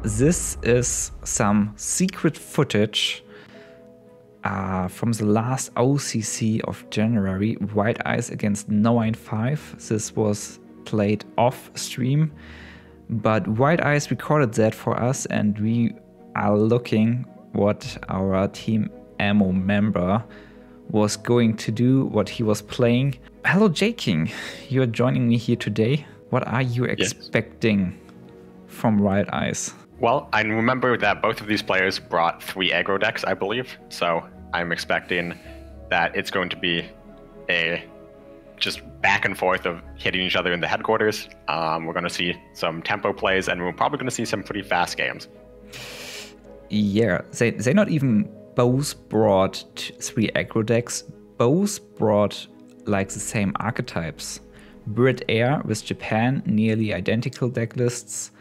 this is some secret footage from the last OCC of January, Wildeyes against Noein5. This was played off stream, but Wildeyes recorded that for us, and we are looking what our team ammo member was going to do, what he was playing. Hello, Jking. You're joining me here today. What are you expecting from Wildeyes? Well, I remember that both of these players brought 3 aggro decks, I believe. So I'm expecting that it's going to be a just back and forth of hitting each other in the headquarters. We're going to see some tempo plays, and we're probably going to see some pretty fast games. Yeah, they not even both brought 3 aggro decks. Both brought like the same archetypes. Brit Air with Japan, nearly identical deck lists.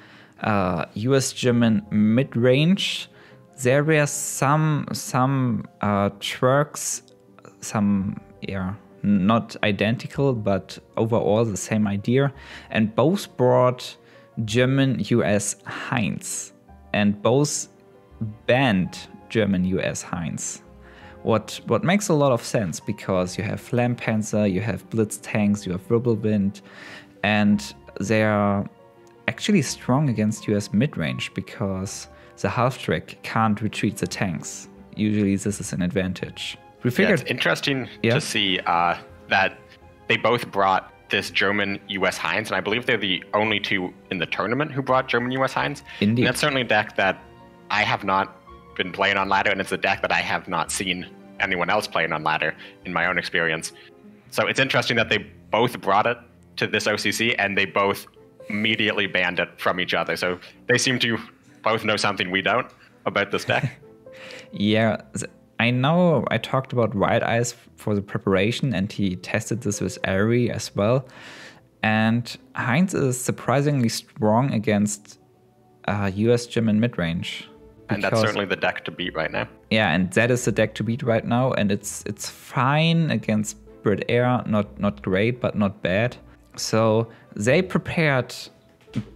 US German mid-range. There were some twerks, not identical, but overall the same idea. And both brought German US Heinz, and both banned German US Heinz. What makes a lot of sense, because you have Flampanzer, you have Blitz tanks, you have Wirbelwind, and they are actually strong against US mid-range because the half-track can't retreat the tanks. Usually this is an advantage. We figured it's interesting to see that they both brought this German US Heinz, and I believe they're the only 2 in the tournament who brought German US Heinz. Indeed. And that's certainly a deck that I have not been playing on ladder, and it's a deck that I have not seen anyone else playing on ladder in my own experience. So it's interesting that they both brought it to this OCC, and they both immediately banned it from each other. So they seem to both know something we don't about this deck. Yeah, I know I talked about Wildeyes for the preparation, and he tested this with Ari as well. And Heinz is surprisingly strong against US German mid-range. And that's certainly the deck to beat right now. Yeah, and that is the deck to beat right now, and it's fine against Brit Air, not great, but not bad. So they prepared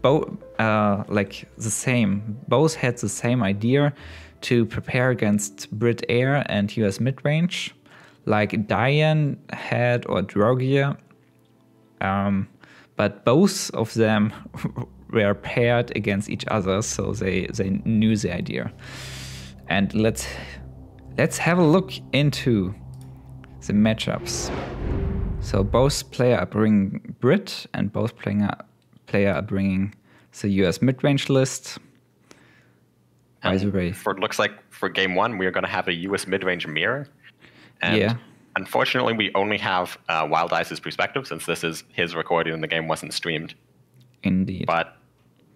both like the same. Both had the same idea to prepare against Brit Air and US midrange, like Diane had or Drogier. But both of them were paired against each other, so they knew the idea. And let's have a look into the matchups. So both players are bringing Brit, and both player are bringing the US mid-range list. By the way, it looks like for game 1 we are going to have a US mid-range mirror. And unfortunately, we only have Wildeyes' perspective, since this is his recording and the game wasn't streamed. Indeed. But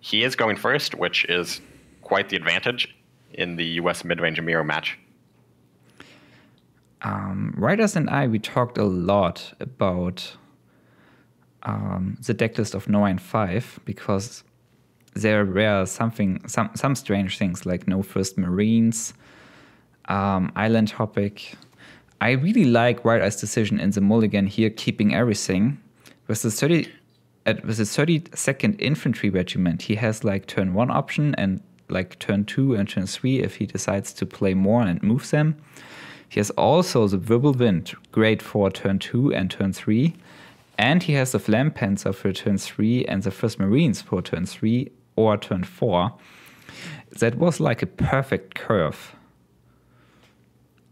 he is going first, which is quite the advantage in the US mid-range mirror match. Writers and I, we talked a lot about the decklist of Noein5, because there were some strange things like no first Marines, island topic. I really like Wildeyes' decision in the mulligan here, keeping everything. With the 32nd Infantry Regiment, he has like turn 1 option and like turn 2 and turn 3 if he decides to play more and move them. He has also the Wirbelwind, great for turn 2 and turn 3. And he has the Flampanzer for turn 3 and the First Marines for turn 3 or turn 4. That was like a perfect curve.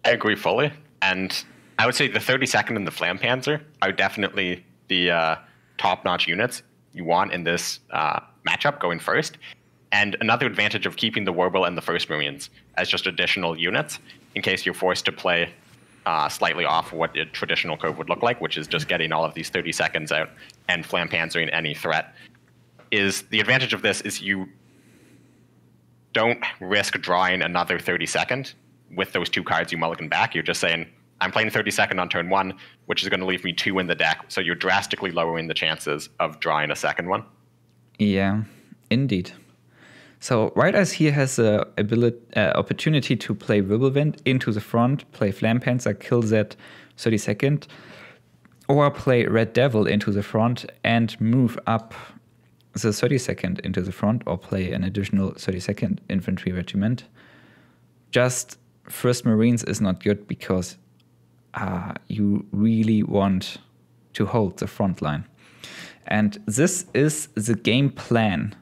I agree fully. And I would say the 32nd and the Flampanzer are definitely the top-notch units you want in this matchup going first. And another advantage of keeping the Warble and the First Marines as just additional units in case you're forced to play slightly off what a traditional curve would look like, which is just getting all of these 30-seconds out and Flampanzering any threat. Is the advantage of this is you don't risk drawing another 30-second with those 2 cards you mulligan back. You're just saying, I'm playing 32nd on turn 1, which is going to leave me 2 in the deck. So you're drastically lowering the chances of drawing a second one. Yeah, indeed. So Wildeyes here has the opportunity to play Wirbelwind into the front, play Flampanzer, kill that 32nd, or play Red Devil into the front and move up the 32nd into the front or play an additional 32nd infantry regiment. Just 1st Marines is not good because you really want to hold the front line. And this is the game plan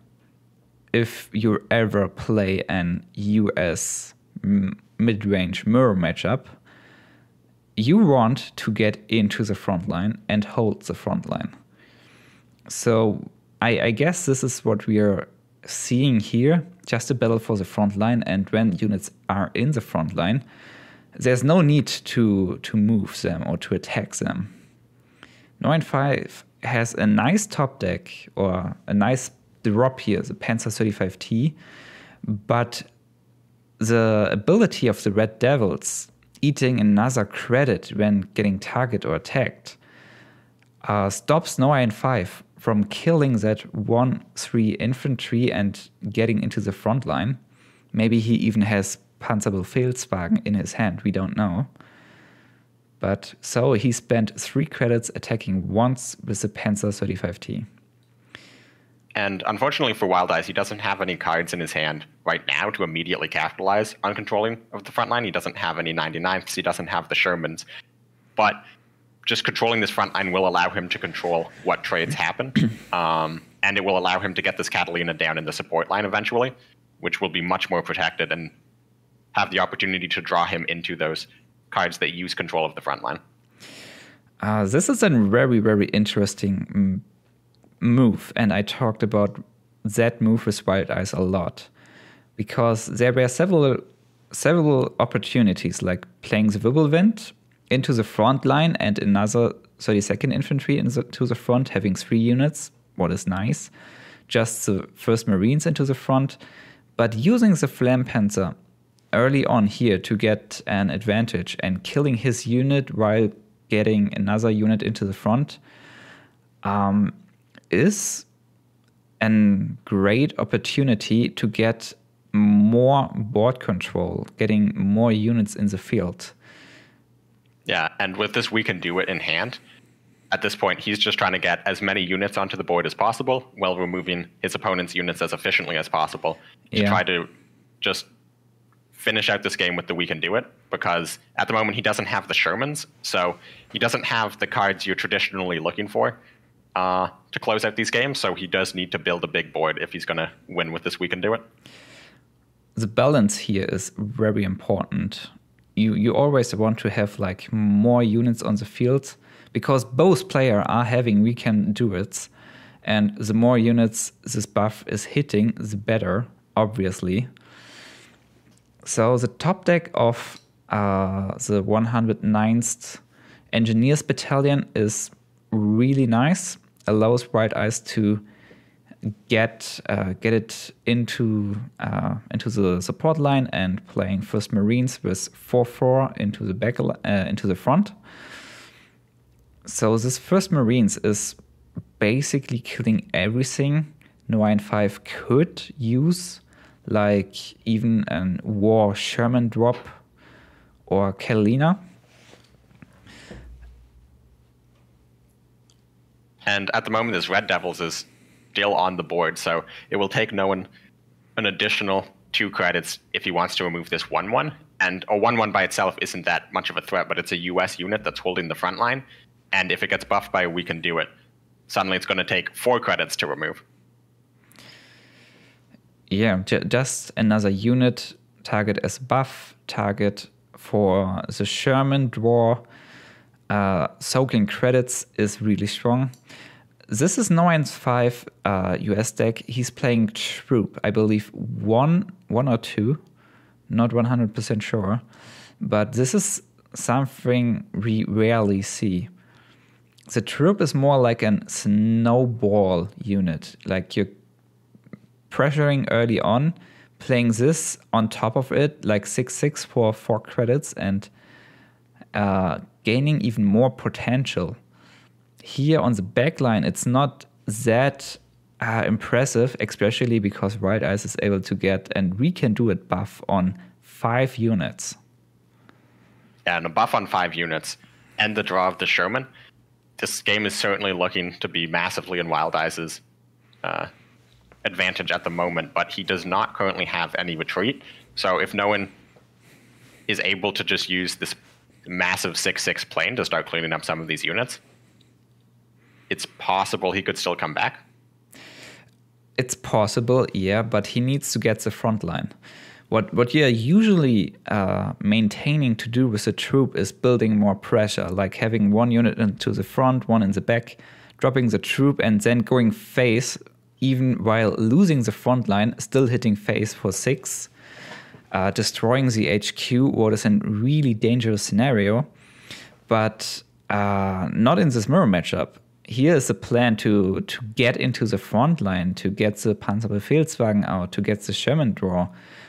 if you ever play an US mid-range mirror matchup. You want to get into the front line and hold the front line. So I guess this is what we are seeing here, just a battle for the front line, and when units are in the front line, there's no need to move them or to attack them. Noein5 has a nice top deck or a nice drop here, the Panzer 35T, but the ability of the Red Devils eating another credit when getting target or attacked stops Noein5 from killing that 1-3 infantry and getting into the front line. Maybe he even has Panzerbefehlswagen in his hand, we don't know. But so he spent 3 credits attacking once with the Panzer 35T. And unfortunately for Wildeyes, he doesn't have any cards in his hand right now to immediately capitalize on controlling of the front line. He doesn't have any 99s, he doesn't have the Shermans. But just controlling this front line will allow him to control what trades happen. And it will allow him to get this Catalina down in the support line eventually, which will be much more protected and have the opportunity to draw him into those cards that use control of the front line. This is a very, very interesting move, and I talked about that move with Wildeyes a lot, because there were several opportunities, like playing the Wirbelwind into the front line and another 32nd infantry to the front, having 3 units, what is nice, just the 1st Marines into the front, but using the Flampanzer early on here to get an advantage and killing his unit while getting another unit into the front is a great opportunity to get more board control, getting more units in the field. Yeah, and with this We Can Do It in hand, at this point, he's just trying to get as many units onto the board as possible while removing his opponent's units as efficiently as possible to try to just finish out this game with the We Can Do It, because at the moment he doesn't have the Shermans, so he doesn't have the cards you're traditionally looking for to close out these games, so he does need to build a big board if he's going to win with this We Can Do It. The balance here is very important. You always want to have like more units on the field, because both players are having We Can Do It, and the more units this buff is hitting, the better, obviously. So the top deck of the 109th Engineers Battalion is really nice, allows Wildeyes to get it into the support line and playing 1st Marines with 4-4 into the back into the front. So this 1st Marines is basically killing everything Noein5 could use, like even a War Sherman drop or Catalina. And at the moment, this Red Devils is still on the board, so it will take Noein an additional 2 credits if he wants to remove this 1-1. And a 1-1 by itself isn't that much of a threat, but it's a US unit that's holding the front line. And if it gets buffed by a We Can Do It, suddenly it's going to take 4 credits to remove. Yeah, just another unit, target as buff, target for the Sherman draw. Soaking credits is really strong. This is Noein5 US deck. He's playing Troop, I believe one or 2, not 100% sure. But this is something we rarely see. The Troop is more like a snowball unit, like you're pressuring early on, playing this on top of it, like 6-6 for 4 credits, and gaining even more potential. Here on the back line, it's not that impressive, especially because Wildeyes is able to get and We Can Do It buff on 5 units. Yeah, and a buff on 5 units and the draw of the Sherman. This game is certainly looking to be massively in Wildeyes' advantage at the moment, but he does not currently have any retreat. So if Noein is able to just use this massive 6/6 plane to start cleaning up some of these units, it's possible he could still come back. It's possible, yeah, but he needs to get the front line. What you're usually maintaining to do with a troop is building more pressure, like having one unit into the front, one in the back, dropping the troop, and then going phase, even while losing the front line, still hitting phase for 6, destroying the HQ, what is a really dangerous scenario, but not in this mirror matchup. Here is the plan to get into the front line, to get the Panzerbefehlswagen out, to get the Sherman draw.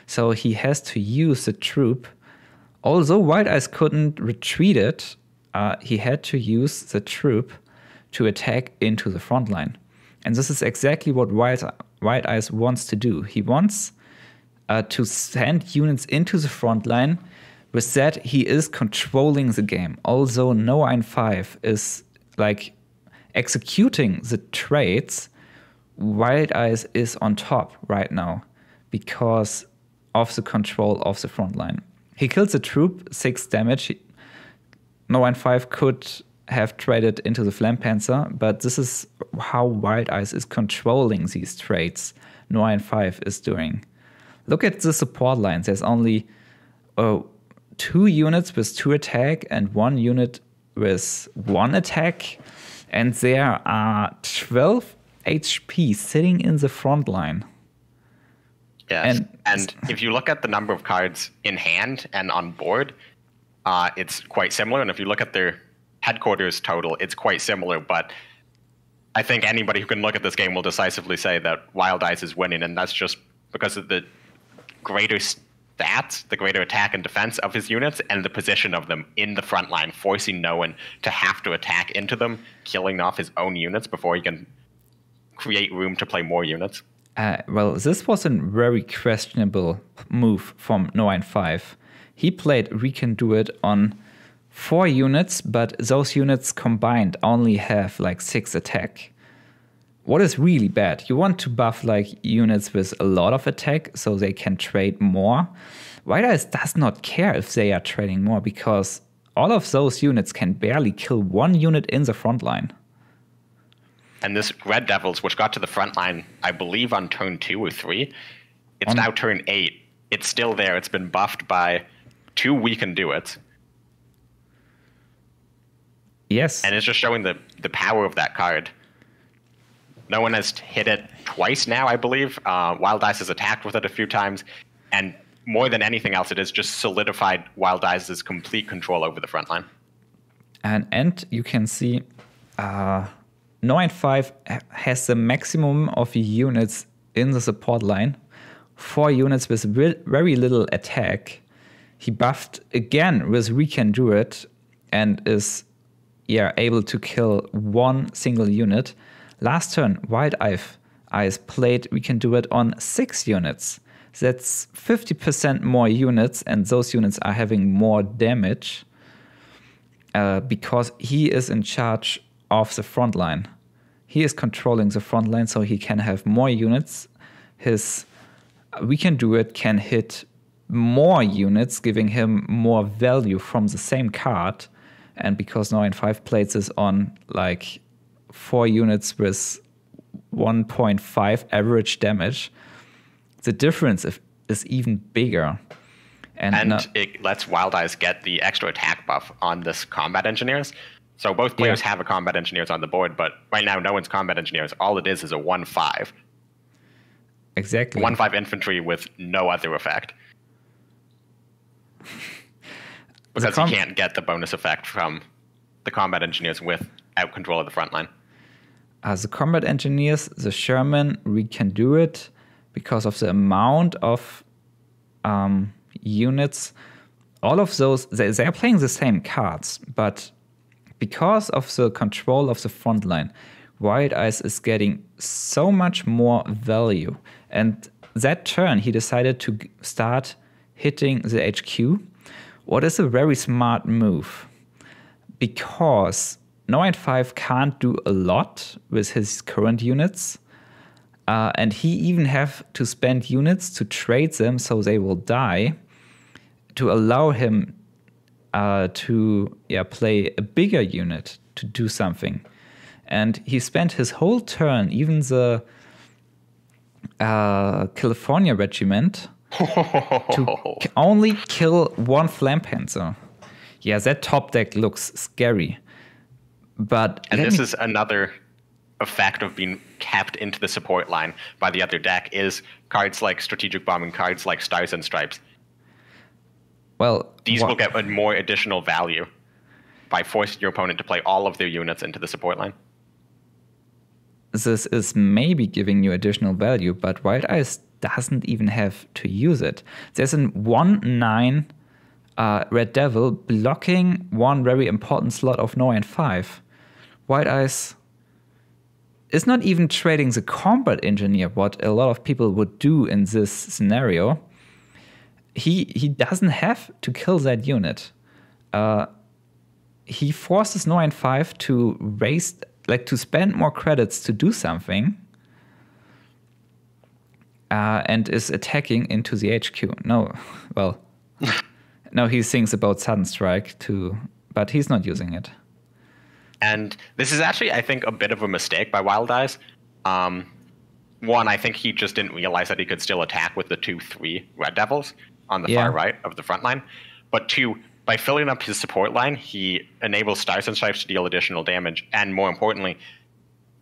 So he has to use the troop. Although Wildeyes couldn't retreat it, he had to use the troop to attack into the front line. And this is exactly what Wildeyes wants to do. He wants to send units into the front line. With that, he is controlling the game. Although Noein5 is like executing the trades, Wildeyes is on top right now because of the control of the front line. He kills the troop, 6 damage. Noein5 could have traded into the Flampanzer, but this is how Wildeyes is controlling these trades Noein5 is doing. Look at the support lines. There's only 2 units with 2 attack and 1 unit with 1 attack. And there are 12 HP sitting in the front line. Yes, and if you look at the number of cards in hand and on board, it's quite similar. And if you look at their headquarters total, it's quite similar. But I think anybody who can look at this game will decisively say that Wildeyes is winning, and that's just because of the greater stats, the greater attack and defense of his units, and the position of them in the front line, forcing Noein to have to attack into them, killing off his own units before he can create room to play more units. Well, this was a very questionable move from Noein5. He played We Can Do It on 4 units, but those units combined only have like 6 attack. What is really bad? You want to buff like units with a lot of attack so they can trade more. Wildeyes does not care if they are trading more because all of those units can barely kill 1 unit in the front line. And this Red Devils, which got to the front line, I believe on turn 2 or 3, it's now turn 8. It's still there. It's been buffed by 2 We Can Do It. Yes. And it's just showing the power of that card. Noein has hit it twice now, I believe. Wildeyes has attacked with it a few times. And more than anything else, it has just solidified Wildeyes' complete control over the front line. And you can see Noein5 has the maximum of units in the support line. 4 units with very little attack. He buffed again with We Can Do It and is able to kill 1 single unit. Last turn, Wildeyes played We Can Do It on 6 units. That's 50% more units, and those units are having more damage because he is in charge of the front line. He is controlling the front line, so he can have more units. His We Can Do It can hit more units, giving him more value from the same card. And because Noein5 played this on like 4 units with 1.5 average damage, the difference is even bigger. And it lets Wildeyes get the extra attack buff on this combat engineers. So both players have a combat engineers on the board, but right now Noein's combat engineers, all it is a 1/5. Exactly. 1/5 infantry with no other effect. Because he can't get the bonus effect from the combat engineers without control of the front line. The combat engineers, the Sherman, We Can Do It because of the amount of units. All of those, they're playing the same cards, but because of the control of the front line, Wildeyes is getting so much more value. And that turn, he decided to start hitting the HQ. What is a very smart move? Because Noein5 can't do a lot with his current units. And he even have to spend units to trade them so they will die to allow him to play a bigger unit to do something. And he spent his whole turn, even the California regiment, to only kill one Flampanzer. Yeah, that top deck looks scary. And this is another effect of being kept into the support line by the other deck is cards like Strategic Bombing, cards like Stars and Stripes. Well, these will get more additional value by forcing your opponent to play all of their units into the support line. This is maybe giving you additional value, but Wildeyes doesn't even have to use it. There's a 1/9 Red Devil blocking one very important slot of Noein5. Wildeyes is not even trading the combat engineer, what a lot of people would do in this scenario. He doesn't have to kill that unit. He forces Noein5 to raise, to spend more credits to do something, and is attacking into the HQ. No, he thinks about Sudden Strike too, but he's not using it. And this is actually, I think, a bit of a mistake by Wildeyes. One, I think he just didn't realize that he could still attack with the 2/3 Red Devils on the far right of the front line. But two, by filling up his support line, he enables Stars and Stripes to deal additional damage. And more importantly,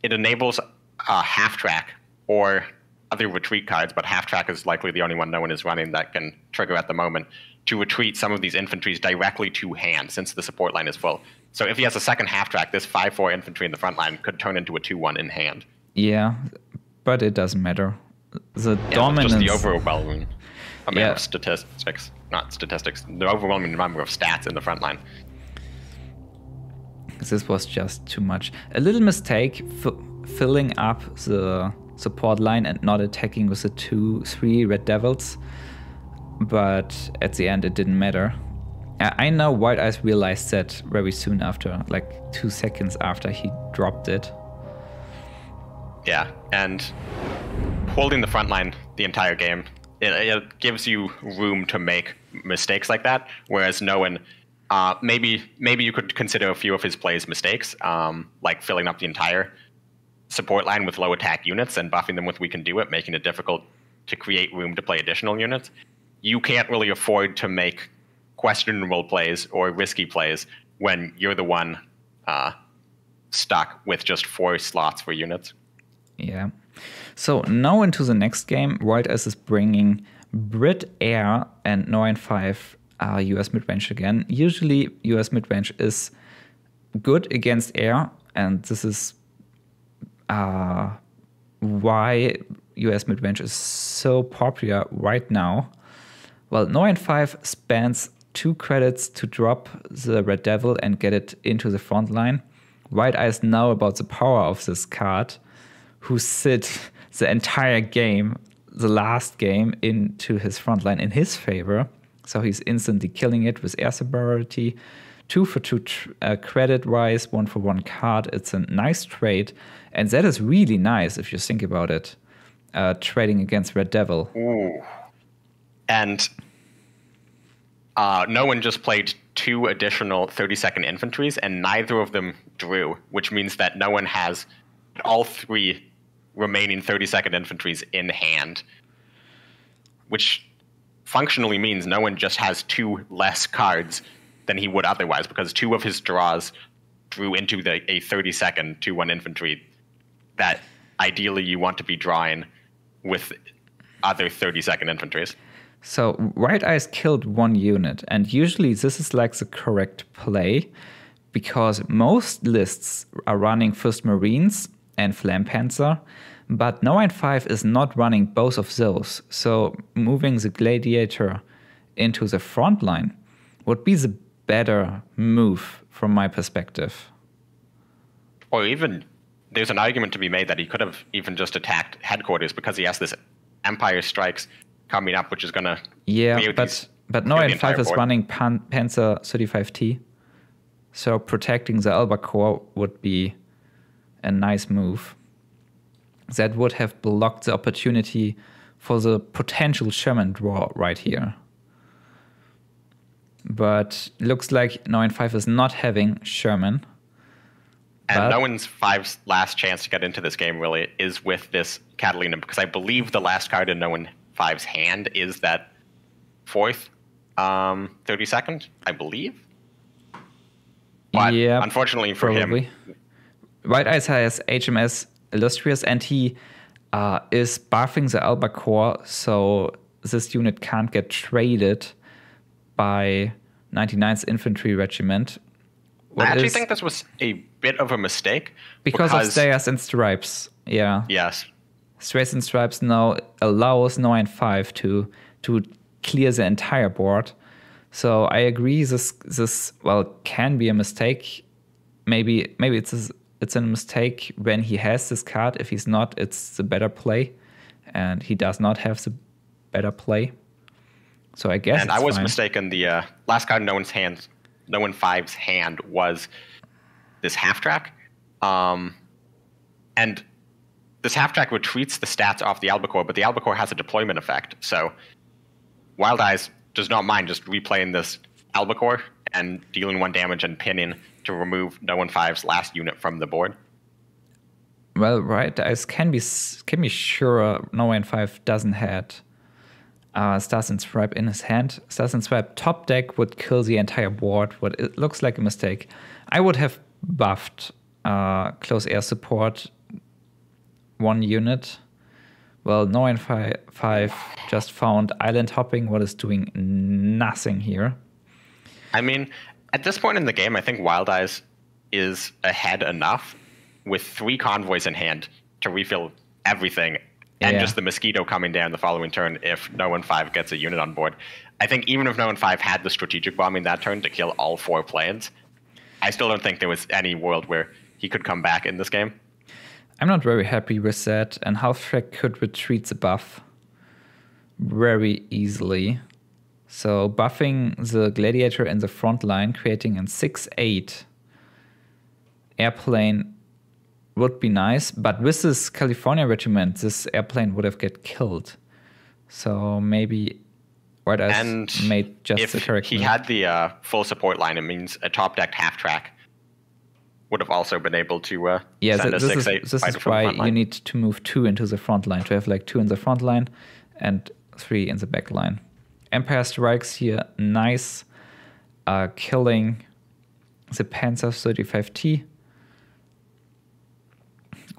it enables Half Track or other retreat cards, but Half Track is likely the only one no one is running that can trigger at the moment, to retreat some of these infantries directly to hand since the support line is full. So if he has a second Half Track, this 5/4 infantry in the front line could turn into a 2/1 in hand. Yeah, but it doesn't matter. The dominance... Just the overwhelming amount of statistics, not statistics, the overwhelming number of stats in the front line. This was just too much. A little mistake filling up the support line and not attacking with the 2/3 Red Devils. But at the end, it didn't matter. I know Wildeyes realized that very soon after, 2 seconds after he dropped it. Yeah, and holding the front line the entire game, it gives you room to make mistakes like that. Whereas Noein, maybe you could consider a few of his plays mistakes, like filling up the entire support line with low attack units and buffing them with We Can Do It, making it difficult to create room to play additional units. You can't really afford to make questionable plays or risky plays when you're the one stuck with just 4 slots for units. Yeah. So now into the next game, Wildeyes is bringing Brit Air and Noein5 US midrange again. Usually US midrange is good against air, and this is why US midrange is so popular right now. Well, Noein5 spends 2 credits to drop the Red Devil and get it into the front line. Wildeyes know about the power of this card, who sit the entire game, the last game, into his front line in his favor. So he's instantly killing it with air superiority. 2 for 2 credit-wise, 1 for 1 card. It's a nice trade. And that is really nice if you think about it, trading against Red Devil. Ooh. And Noein just played 2 additional 30-second infantries, and neither of them drew, which means that Noein has all 3 remaining 30-second infantries in hand, which functionally means Noein just has 2 less cards than he would otherwise, because 2 of his draws drew into a 30-second 2/1 infantry that ideally you want to be drawing with other 30-second infantries. So Wildeyes killed 1 unit, and usually this is the correct play, because most lists are running First Marines and Flampanzer, but Noein5 is not running both of those. So moving the Gladiator into the front line would be the better move from my perspective. Or even, there's an argument to be made that he could have even just attacked headquarters, because he has this Empire Strikes coming up, which is going to... Yeah, but Noein5 is running Panzer 35T, so protecting the Albacore would be a nice move. that would have blocked the opportunity for the potential Sherman draw right here. But looks like Noein5 is not having Sherman. And Noein5's last chance to get into this game really is with this Catalina, because I believe the last card in Noein5's hand is that 4th 32nd, I believe. But yeah, unfortunately for probably. him, Wildeyes has HMS Illustrious, and he is buffing the Albacore, so this unit can't get traded by 99th Infantry Regiment. I actually think this was a bit of a mistake. Because of Stairs and Stripes, yeah. Yes. Stairs and Stripes now allows Noein5 to clear the entire board. So I agree, this well can be a mistake. Maybe it's a mistake when he has this card. If he's not, it's the better play, and he does not have the better play. So I guess. And I was mistaken. The last card in Noein5's hand was this half track, and this half track retreats the stats off the Albacore, but the Albacore has a deployment effect. So Wildeyes does not mind just replaying this Albacore and dealing 1 damage and pinning to remove Noein5's last unit from the board. Well, Wildeyes can be sure Noein5 doesn't have Stars and Stripe in his hand. Stars and Stripe top deck would kill the entire board, what it looks like a mistake. I would have buffed close air support 1 unit. Well, Noein5 just found island hopping, what is doing nothing here. I mean, at this point in the game, I think Wildeyes is ahead enough with 3 convoys in hand to refill everything, and just the Mosquito coming down the following turn if Noein5 gets a unit on board. I think even if Noein5 had the strategic bombing that turn to kill all 4 planes, I still don't think there was any world where he could come back in this game. I'm not very happy with that, and Halftrack could retreat the buff very easily. So buffing the Gladiator in the front line, creating a 6/8 airplane would be nice, but with this California regiment, this airplane would have get killed. So maybe Wildeyes made just the correct move. If he had the full support line, it means a top-decked half-track would have also been able to send a 6/8. This is why you need to move 2 into the front line, to have like 2 in the front line and 3 in the back line. Empire Strikes here, nice, killing the Panzer 35T.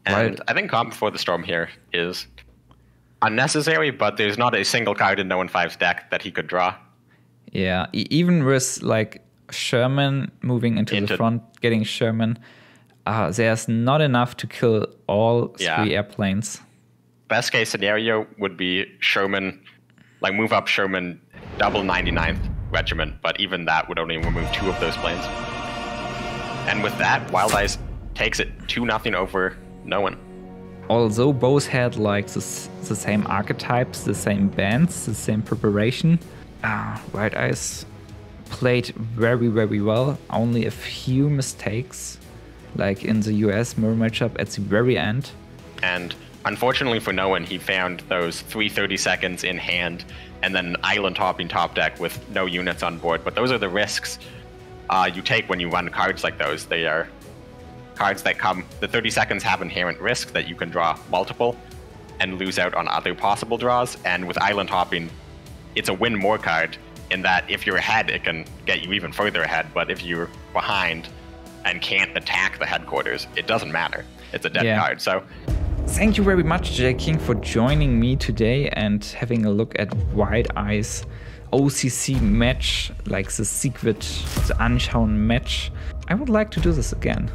And I think Calm Before the Storm here is unnecessary, but there's not a single card in Noein5's deck that he could draw. Yeah, even with like Sherman moving into the front, getting Sherman, there's not enough to kill all 3 airplanes. Best case scenario would be Sherman, like move up Sherman, double 99th Regiment, but even that would only remove 2 of those planes. And with that, Wildeyes takes it 2-0 over Noein. Although both had like the same archetypes, the same bands, the same preparation, Wildeyes played very, very well. Only a few mistakes, like in the US mirror matchup at the very end. And unfortunately for Noein, he found those 3 30-seconds in hand and then island hopping top deck with no units on board. But those are the risks you take when you run cards like those. They are cards that come, the 30 seconds have inherent risk that you can draw multiple and lose out on other possible draws. And with island hopping, it's a win more card in that if you're ahead, it can get you even further ahead. But if you're behind and can't attack the headquarters, it doesn't matter. It's a dead card. So thank you very much, J King, for joining me today and having a look at Wildeyes OCC match, like the secret, the unshown match. I would like to do this again.